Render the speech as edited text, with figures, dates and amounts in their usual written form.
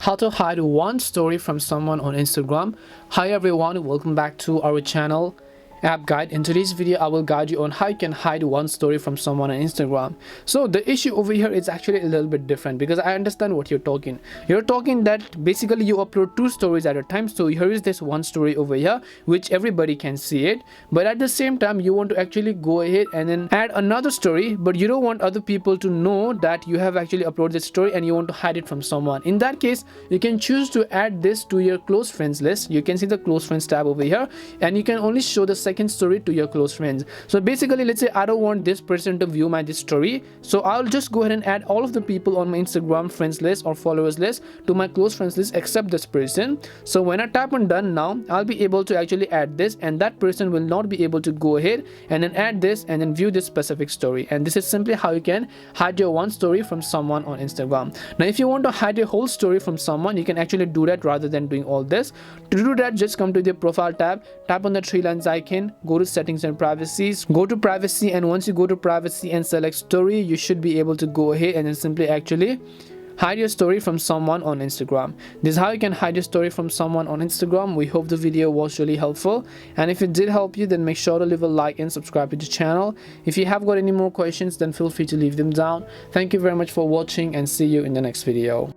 How to hide one story from someone on Instagram. Hi everyone, welcome back to our channel app guide. In today's video I will guide you on how you can hide one story from someone on Instagram. So the issue over here is actually a little bit different, because I understand what you're talking that basically you upload two stories at a time. So here is this one story over here which everybody can see it, but at the same time you want to actually go ahead and then add another story, but you don't want other people to know that you have actually uploaded this story and you want to hide it from someone. In that case, you can choose to add this to your close friends list. You can see the close friends tab over here, and you can only show the second story to your close friends. So basically, let's say I don't want this person to view my this story, so I'll just go ahead and add all of the people on my Instagram friends list or followers list to my close friends list except this person. So when I tap on done now, I'll be able to actually add this, and that person will not be able to go ahead and then add this and then view this specific story. And this is simply how you can hide your one story from someone on Instagram. Now if you want to hide your whole story from someone, you can actually do that rather than doing all this. To do that, just come to the profile tab, tap on the three lines icon, go to settings and privacies, go to privacy, and once you go to privacy and select story, you should be able to go ahead and then simply actually hide your story from someone on Instagram. This is how you can hide your story from someone on Instagram. We hope the video was really helpful, and if it did help you, then make sure to leave a like and subscribe to the channel. If you have got any more questions, then feel free to leave them down. Thank you very much for watching, and see you in the next video.